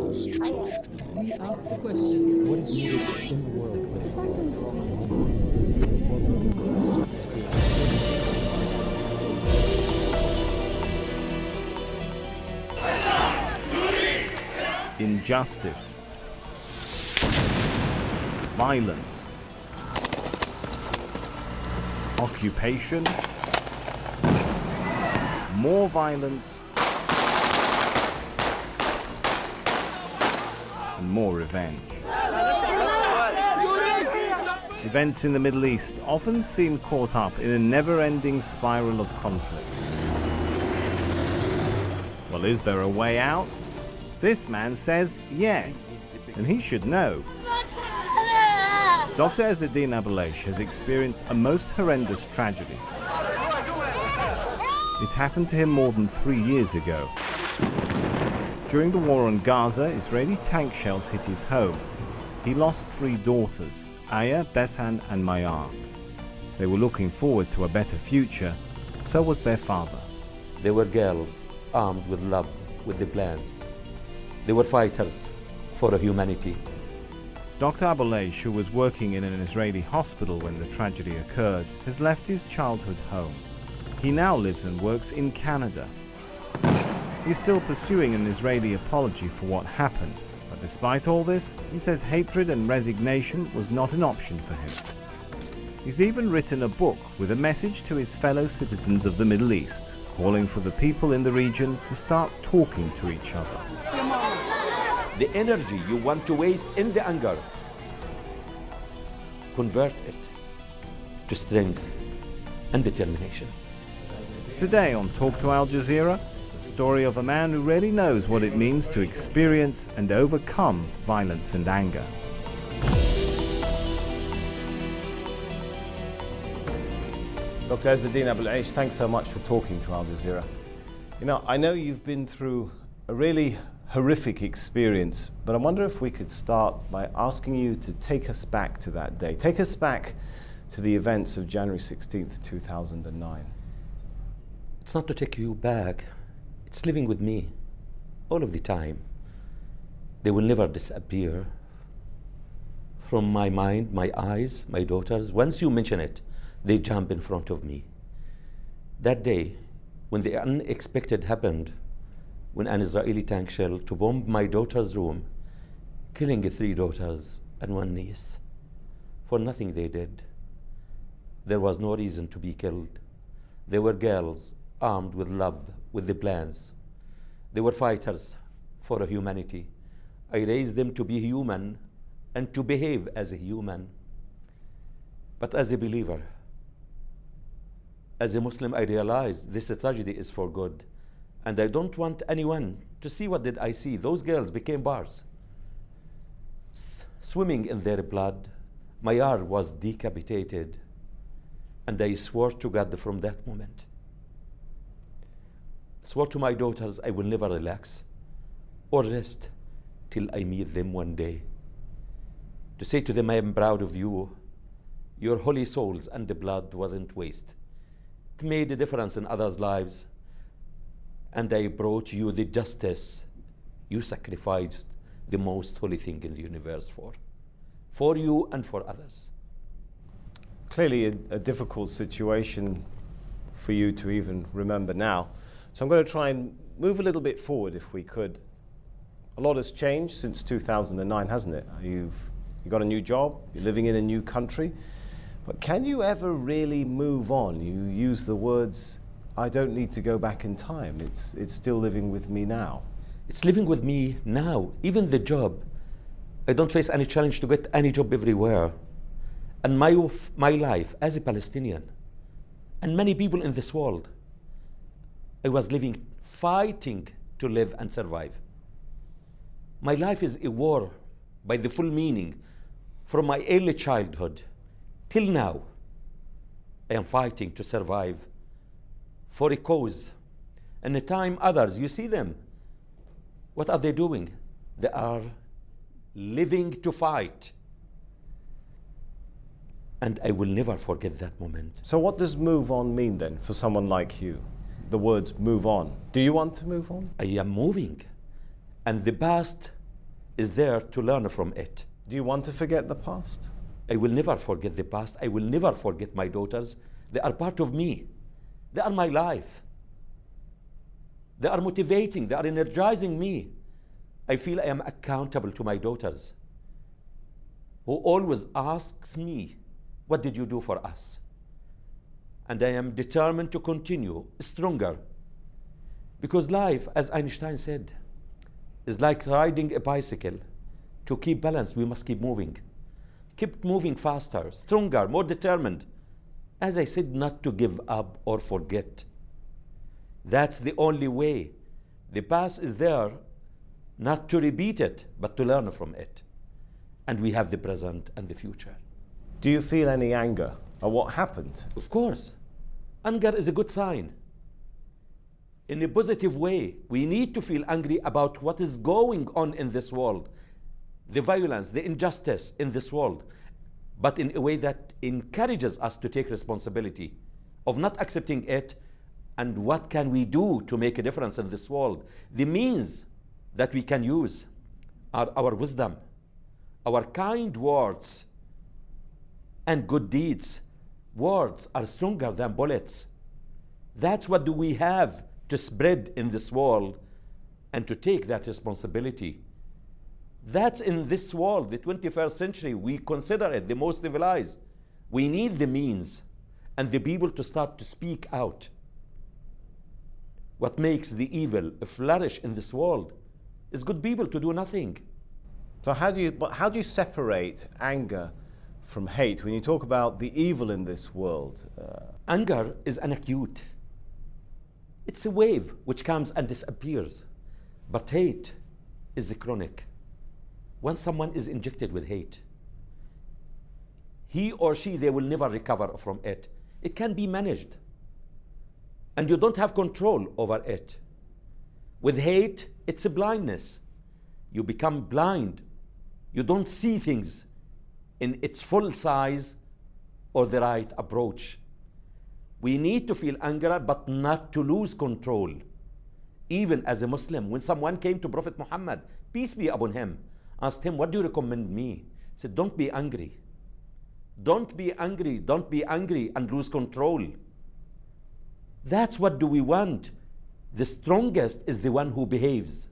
We ask the questions. What is needed in the world? Is that going to be? Injustice, violence, occupation, more violence, and more revenge. Events in the Middle East often seem caught up in a never-ending spiral of conflict. Well, is there a way out? This man says yes, and he should know. Dr. Izzeldin Abuelaish has experienced a most horrendous tragedy. It happened to him more than 3 years ago. During the war on Gaza, Israeli tank shells hit his home. He lost 3 daughters, Aya, Bessan and Mayar. They were looking forward to a better future, so was their father. They were girls armed with love, with the plans. They were fighters for humanity. Dr. Abuelaish, who was working in an Israeli hospital when the tragedy occurred, has left his childhood home. He now lives and works in Canada. He's still pursuing an Israeli apology for what happened, but despite all this, he says hatred and resignation was not an option for him. He's even written a book with a message to his fellow citizens of the Middle East, calling for the people in the region to start talking to each other. The energy you want to waste in the anger, convert it to strength and determination. Today on Talk to Al Jazeera, the story of a man who really knows what it means to experience and overcome violence and anger. Dr. Izzeldin Abuelaish, thanks so much for talking to Al Jazeera. You know, I know you've been through a really horrific experience, but I wonder if we could start by asking you to take us back to that day. Take us back to the events of January 16th, 2009. It's not to take you back, it's living with me all of the time. They will never disappear from my mind, my eyes, my daughters. Once you mention it, they jump in front of me. That day, when the unexpected happened, when an Israeli tank shell to bomb my daughter's room, killing 3 daughters and 1 niece. For nothing they did. There was no reason to be killed. They were girls armed with love, with the plans. They were fighters for humanity. I raised them to be human and to behave as a human. But as a believer, as a Muslim, I realized this tragedy is for good. And I don't want anyone to see what did I see. Those girls became bars, swimming in their blood. Mayar was decapitated. And I swore to God from that moment. Swore to my daughters I will never relax or rest till I meet them one day. To say to them, I am proud of you. Your holy souls and the blood wasn't waste. It made a difference in others' lives. And I brought you the justice you sacrificed the most holy thing in the universe for you and for others. Clearly a difficult situation for you to even remember now. So I'm going to try and move a little bit forward if we could. A lot has changed since 2009, hasn't it? You've got a new job, you're living in a new country, but can you ever really move on? You use the words, I don't need to go back in time. It's still living with me now. It's living with me now. Even the job. I don't face any challenge to get any job everywhere. And my life as a Palestinian, and many people in this world, I was living, fighting to live and survive. My life is a war by the full meaning. From my early childhood till now, I am fighting to survive for a cause. And the time others, you see them, what are they doing? They are living to fight. And I will never forget that moment. So what does move on mean then for someone like you? The words move on. Do you want to move on? I am moving. And the past is there to learn from it. Do you want to forget the past? I will never forget the past. I will never forget my daughters. They are part of me. They are my life. They are motivating. They are energizing me. I feel I am accountable to my daughters, who always asks me, what did you do for us? And I am determined to continue stronger. Because life, as Einstein said, is like riding a bicycle. To keep balance, we must keep moving. Keep moving faster, stronger, more determined. As I said, not to give up or forget. That's the only way. The past is there, not to repeat it, but to learn from it. And we have the present and the future. Do you feel any anger at what happened? Of course. Anger is a good sign. In a positive way, we need to feel angry about what is going on in this world, the violence, the injustice in this world, but in a way that encourages us to take responsibility of not accepting it, and what can we do to make a difference in this world. The means that we can use are our wisdom, our kind words, and good deeds. Words are stronger than bullets. That's what do we have to spread in this world and to take that responsibility. That's in this world, the 21st century, we consider it the most civilized. We need the means and the people to start to speak out. What makes the evil flourish in this world is good people to do nothing. So how do you separate anger from hate when you talk about the evil in this world? Anger is an acute. It's a wave which comes and disappears. But hate is a chronic. When someone is injected with hate, he or she, they will never recover from it. It can be managed. And you don't have control over it. With hate, it's a blindness. You become blind. You don't see things in its full size or the right approach. We need to feel anger, but not to lose control. Even as a Muslim, when someone came to Prophet Muhammad, peace be upon him, asked him, what do you recommend me? He said, don't be angry. Don't be angry. Don't be angry and lose control. That's what do we want. The strongest is the one who behaves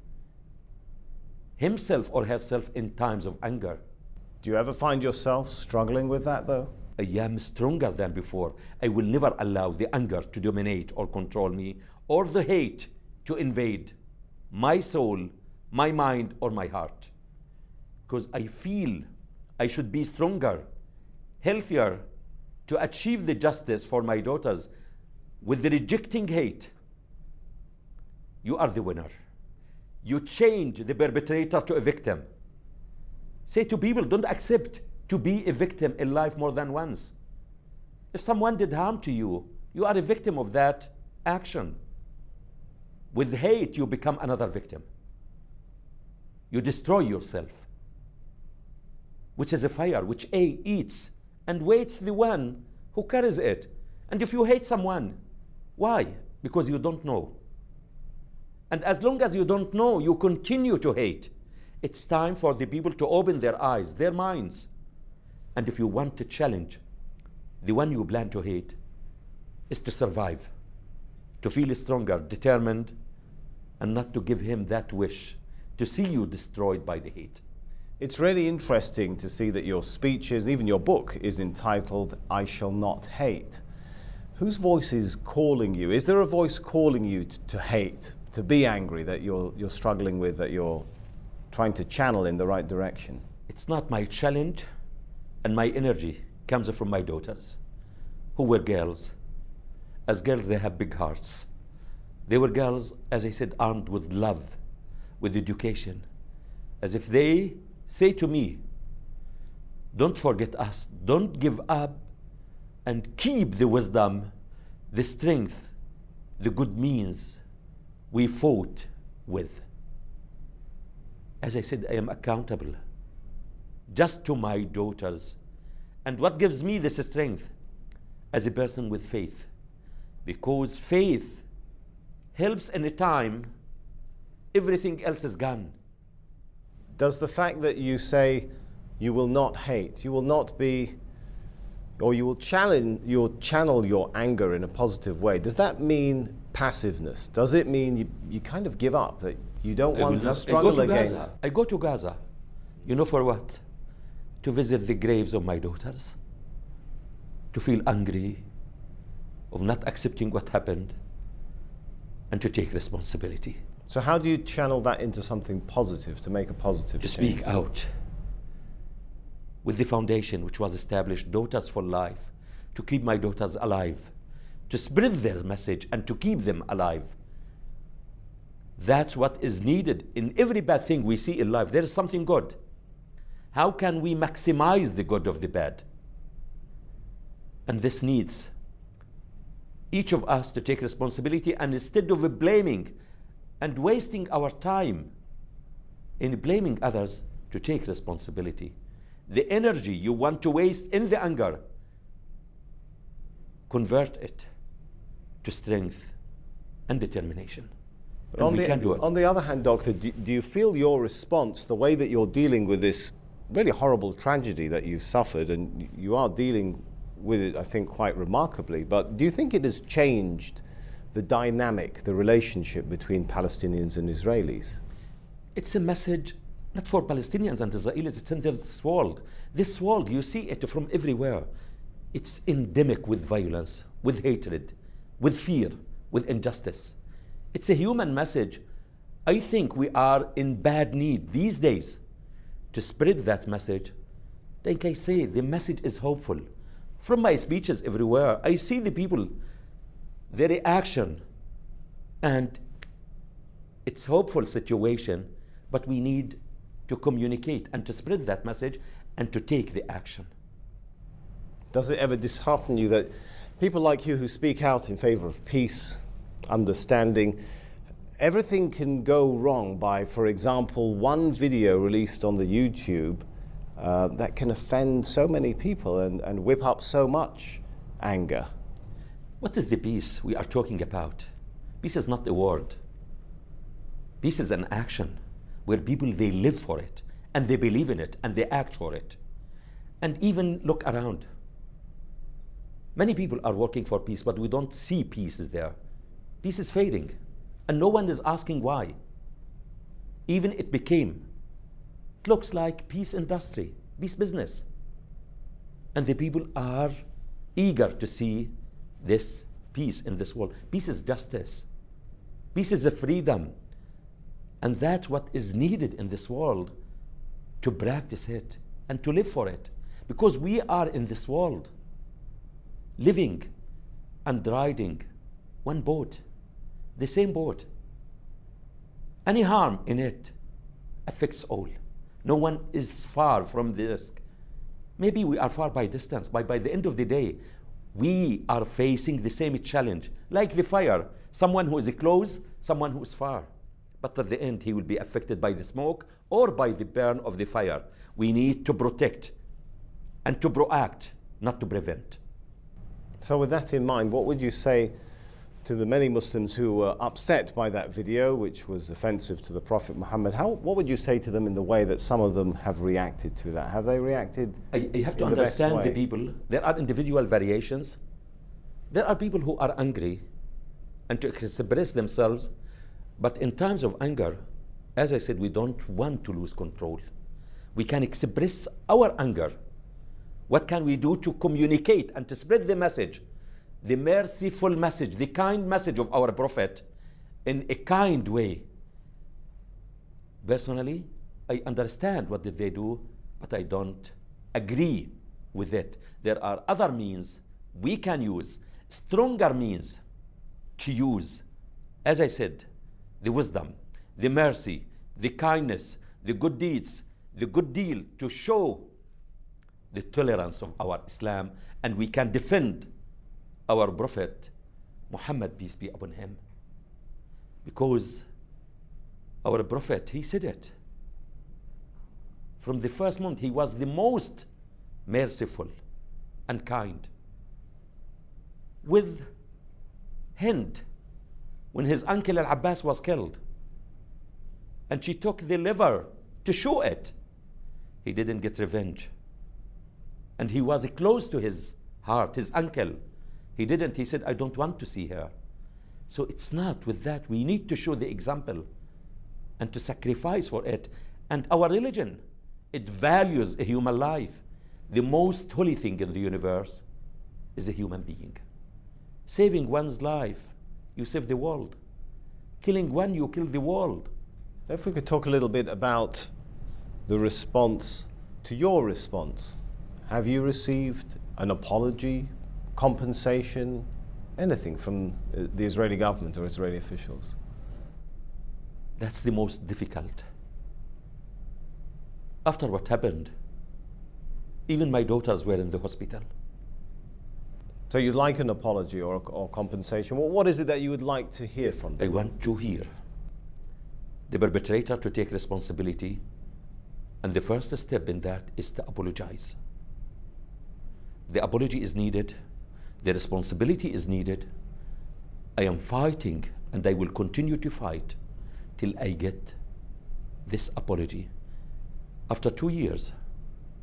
himself or herself in times of anger. Do you ever find yourself struggling with that, though? I am stronger than before. I will never allow the anger to dominate or control me, or the hate to invade my soul, my mind, or my heart. Because I feel I should be stronger, healthier, to achieve the justice for my daughters. With the rejecting hate, you are the winner. You change the perpetrator to a victim. Say to people, don't accept to be a victim in life more than once. If someone did harm to you, you are a victim of that action. With hate, you become another victim. You destroy yourself, which is a fire which eats and waits the one who carries it. And if you hate someone, why? Because you don't know. And as long as you don't know, you continue to hate. It's time for the people to open their eyes, their minds. And if you want to challenge the one you plan to hate, is to survive, to feel stronger, determined, and not to give him that wish to see you destroyed by the hate. It's really interesting to see that your speeches, even your book, is entitled, I Shall Not Hate. Whose voice is calling you? Is there a voice calling you to hate, to be angry, that you're struggling with, that you're trying to channel in the right direction? It's not my challenge, and my energy comes from my daughters, who were girls. As girls, they have big hearts. They were girls, as I said, armed with love, with education. As if they say to me, don't forget us, don't give up, and keep the wisdom, the strength, the good means we fought with. As I said, I am accountable just to my daughters. And what gives me this strength? As a person with faith. Because faith helps in a time everything else is gone. Does the fact that you say you will not hate, you will not be, or you will channel your anger in a positive way, does that mean passiveness? Does it mean you kind of give up, that you don't want to struggle against? I go to Gaza. You know for what? To visit the graves of my daughters. To feel angry of not accepting what happened and to take responsibility. So how do you channel that into something positive, to make a positive To change? speak out with the foundation which was established, Daughters for Life, to keep my daughters alive, to spread their message and to keep them alive. That's what is needed. In every bad thing we see in life, there is something good. How can we maximize the good of the bad? And this needs each of us to take responsibility, and instead of blaming and wasting our time in blaming others, to take responsibility. The energy you want to waste in the anger, convert it to strength and determination. But And we can do it. On the other hand, Doctor, do you feel your response, the way that you're dealing with this really horrible tragedy that you suffered, and you are dealing with it, I think, quite remarkably, but do you think it has changed the dynamic, the relationship between Palestinians and Israelis? It's a message not for Palestinians and Israelis, it's in this world. This world, you see it from everywhere. It's endemic with violence, with hatred, with fear, with injustice. It's a human message. I think we are in bad need these days to spread that message. Like I say, the message is hopeful. From my speeches everywhere, I see the people, their reaction, and it's a hopeful situation, but we need to communicate and to spread that message and to take the action. Does it ever dishearten you that people like you who speak out in favor of peace, understanding, everything can go wrong by, for example, one video released on the YouTube that can offend so many people and whip up so much anger? What is the peace we are talking about? Peace is not a word. Peace is an action where people, they live for it and they believe in it and they act for it. And even look around. Many people are working for peace, but we don't see peace is there. Peace is fading, and no one is asking why. Even it looks like peace industry, peace business. And the people are eager to see this peace in this world. Peace is justice. Peace is a freedom. And that's what is needed in this world, to practice it and to live for it. Because we are in this world, living and riding one boat, the same boat. Any harm in it affects all. No one is far from the risk. Maybe we are far by distance, but by the end of the day, we are facing the same challenge. Like the fire, someone who is close, someone who is far. But at the end, he will be affected by the smoke or by the burn of the fire. We need to protect and to proact, not to prevent. So with that in mind, what would you say to the many Muslims who were upset by that video, which was offensive to the Prophet Muhammad? What would you say to them in the way that some of them have reacted to that? Have they reacted? You have to understand the people. There are individual variations. There are people who are angry and to express themselves. But in times of anger, as I said, we don't want to lose control. We can express our anger. What can we do to communicate and to spread the message, the merciful message, the kind message of our Prophet in a kind way? Personally, I understand what did they do, but I don't agree with it. There are other means we can use, stronger means to use. As I said, the wisdom, the mercy, the kindness, the good deeds, the good deal, to show the tolerance of our Islam, and we can defend our Prophet Muhammad, peace be upon him. Because our Prophet, he said it. From the first moment, he was the most merciful and kind. With Hind, when his uncle Al-Abbas was killed, and she took the liver to show it. He didn't get revenge. And he was close to his heart, his uncle. He didn't. He said, I don't want to see her. So it's not with that. We need to show the example and to sacrifice for it. And our religion, it values a human life. The most holy thing in the universe is a human being. Saving one's life, you save the world. Killing one, you kill the world. If we could talk a little bit about the response to your response. Have you received an apology, compensation, anything from the Israeli government or Israeli officials? That's the most difficult. After what happened, even my daughters were in the hospital. So you'd like an apology or compensation. What is it that you would like to hear from them? I want to hear the perpetrator to take responsibility, and the first step in that is to apologize. The apology is needed, the responsibility is needed. I am fighting, and I will continue to fight till I get this apology. After 2 years,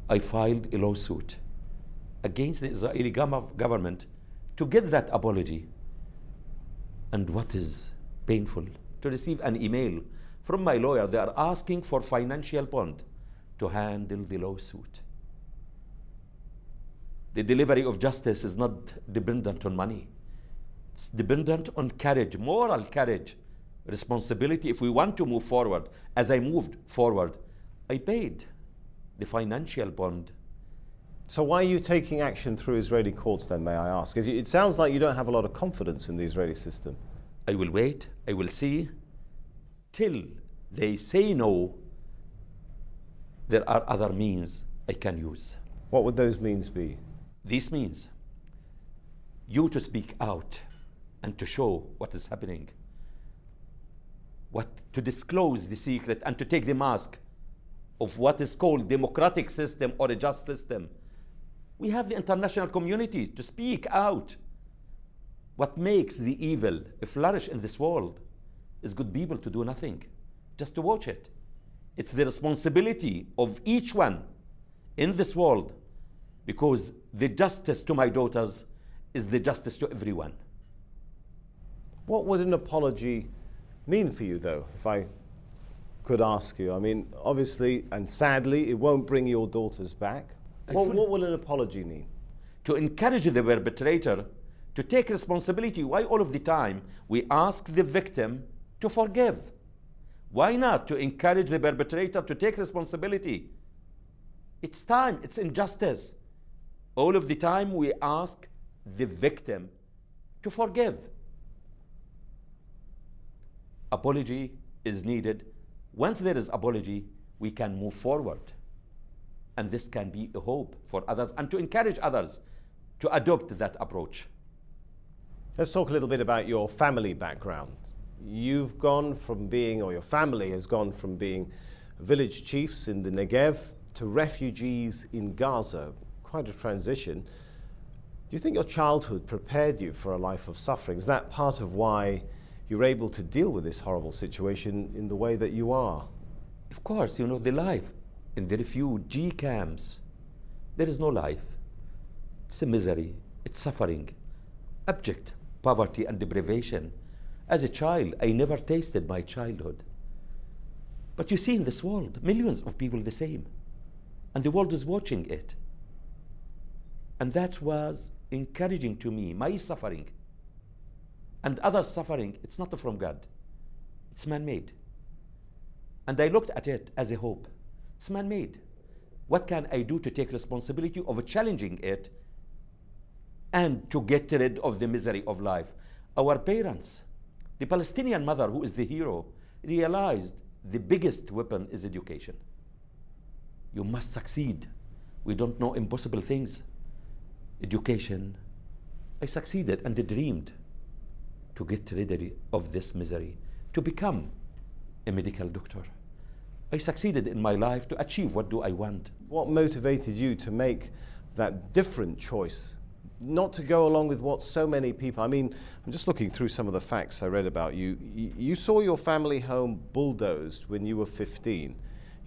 I filed a lawsuit against the Israeli government to get that apology. And what is painful, to receive an email from my lawyer. They are asking for financial bond to handle the lawsuit. The delivery of justice is not dependent on money. It's dependent on courage, moral courage, responsibility. If we want to move forward, as I moved forward, I paid the financial bond. So why are you taking action through Israeli courts then, may I ask? It sounds like you don't have a lot of confidence in the Israeli system. I will wait, I will see, till they say no. There are other means I can use. What would those means be? This means you to speak out and to show what is happening, to disclose the secret and to take the mask of what is called democratic system or a just system. We have the international community to speak out. What makes the evil flourish in this world is good people to do nothing, just to watch it. It's the responsibility of each one in this world, because the justice to my daughters is the justice to everyone. What would an apology mean for you, though, if I could ask you? I mean, obviously, and sadly, it won't bring your daughters back. What will an apology mean? To encourage the perpetrator to take responsibility. Why all of the time we ask the victim to forgive? Why not to encourage the perpetrator to take responsibility? It's time, it's injustice. All of the time we ask the victim to forgive. Apology is needed. Once there is apology, we can move forward. And this can be a hope for others and to encourage others to adopt that approach. Let's talk a little bit about your family background. You've gone from being, or your family has gone from being village chiefs in the Negev to refugees in Gaza. Quite a transition. Do you think your childhood prepared you for a life of suffering? Is that part of why you're able to deal with this horrible situation in the way that you are? Of course, the life in the refugee camps, there is no life. It's a misery, it's suffering, abject poverty and deprivation. As a child, I never tasted my childhood. But you see in this world, millions of people the same. And the world is watching it. And that was encouraging to me, my suffering. And others' suffering, it's not from God. It's man-made. And I looked at it as a hope. It's man-made. What can I do to take responsibility of challenging it and to get rid of the misery of life? Our parents, the Palestinian mother, who is the hero, realized the biggest weapon is education. You must succeed. We don't know impossible things. Education. I succeeded and dreamed to get rid of this misery, to become a medical doctor. I succeeded in my life to achieve what do I want. What motivated you to make that different choice, not to go along with what so many people, I mean, I'm just looking through some of the facts I read about you. You saw your family home bulldozed when you were 15.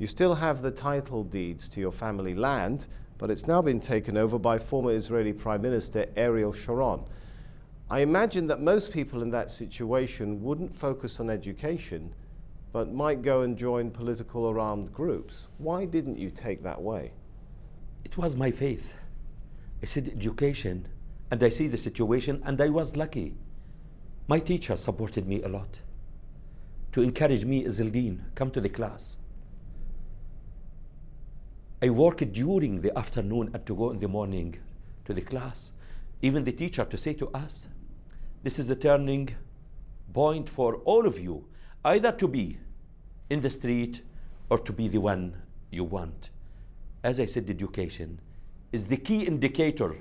You still have the title deeds to your family land, but it's now been taken over by former Israeli Prime Minister Ariel Sharon. I imagine that most people in that situation wouldn't focus on education, but might go and join political or armed groups. Why didn't you take that way? It was my faith. I said education, and I see the situation, and I was lucky. My teacher supported me a lot to encourage me, Izzeldin, come to the class. I worked during the afternoon and to go in the morning to the class. Even the teacher to say to us, this is a turning point for all of you, either to be in the street or to be the one you want. As I said, education is the key indicator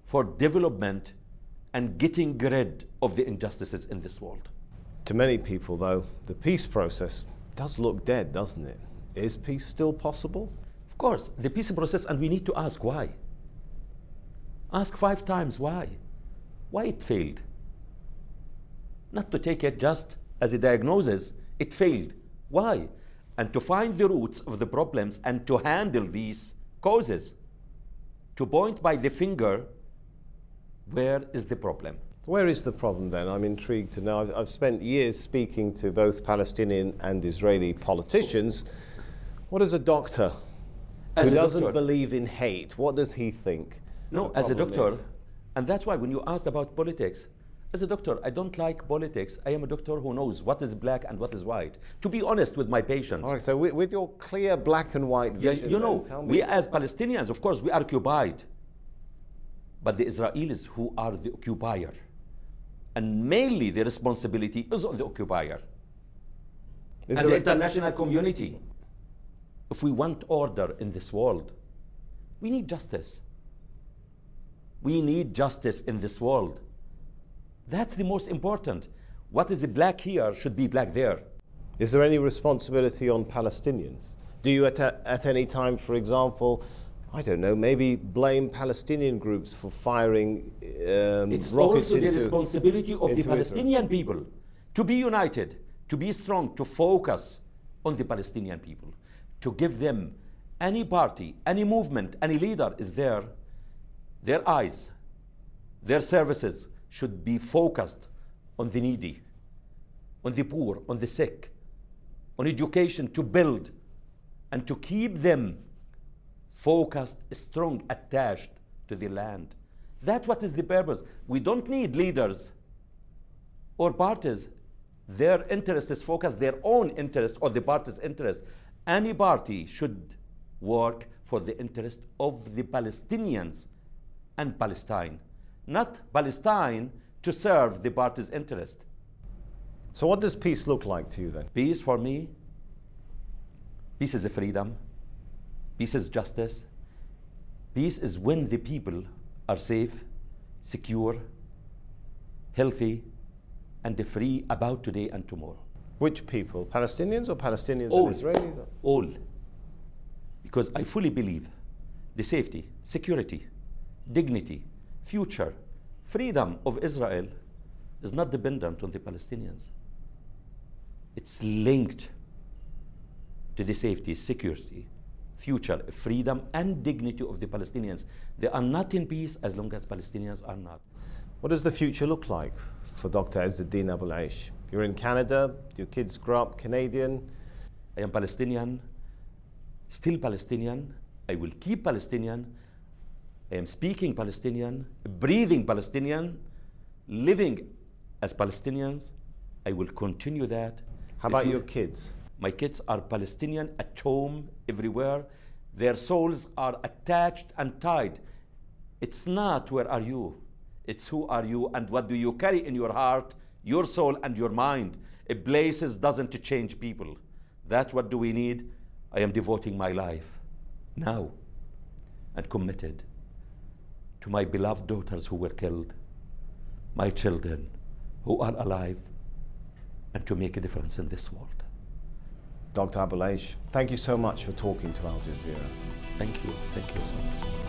for development and getting rid of the injustices in this world. To many people, though, the peace process does look dead, doesn't it? Is peace still possible? Of course, the peace process, and we need to ask why. Ask 5 times why. Why it failed. Not to take it just as a diagnosis, it failed. Why? And to find the roots of the problems and to handle these causes. To point by the finger, where is the problem? Where is the problem then? I'm intrigued to know. I've spent years speaking to both Palestinian and Israeli politicians. What is a doctor who doesn't believe in hate? What does he think? No, as a doctor, and that's why when you asked about politics, as a doctor, I don't like politics. I am a doctor who knows what is black and what is white. To be honest with my patients. All right, so with your clear black and white vision, you know, tell me. we as Palestinians, of course, we are occupied. But the Israelis who are the occupier, and mainly the responsibility is on the occupier and the international community. If we want order in this world, we need justice. We need justice in this world. That's the most important. What is black here should be black there. Is there any responsibility on Palestinians? Do you at any time, for example, I don't know, maybe blame Palestinian groups for firing it's rockets also the responsibility of the Palestinian people to be united, to be strong, to focus on the Palestinian people, to give them any party, any movement, any leader is there, their eyes, their services should be focused on the needy, on the poor, on the sick, on education, to build and to keep them focused, strong, attached to the land. That's what is the purpose. We don't need leaders or parties. Their interest is focused, their own interest or the party's interest. Any party should work for the interest of the Palestinians and Palestine, not Palestine to serve the party's interest. So what does peace look like to you then? Peace for me, peace is a freedom. Peace is justice. Peace is when the people are safe, secure, healthy, and free about today and tomorrow. Which people? Palestinians or Palestinians All. and Israelis? All. Because I fully believe the safety, security, dignity, future, freedom of Israel is not dependent on the Palestinians. It's linked to the safety, security, future, freedom, and dignity of the Palestinians. They are not in peace as long as Palestinians are not. What does the future look like for Dr. Izzeldin Abuelaish? You're in Canada, your kids grow up Canadian. I am Palestinian, still Palestinian. I will keep Palestinian. I am speaking Palestinian, breathing Palestinian, living as Palestinians. I will continue that. How about your kids? My kids are Palestinian at home, everywhere. Their souls are attached and tied. It's not where are you, it's who are you and what do you carry in your heart, your soul and your mind. A places doesn't change people. That's what do we need. I am devoting my life now and committed to my beloved daughters who were killed, my children who are alive, and to make a difference in this world. Dr. Abuelaish, thank you so much for talking to Al Jazeera. Thank you so much.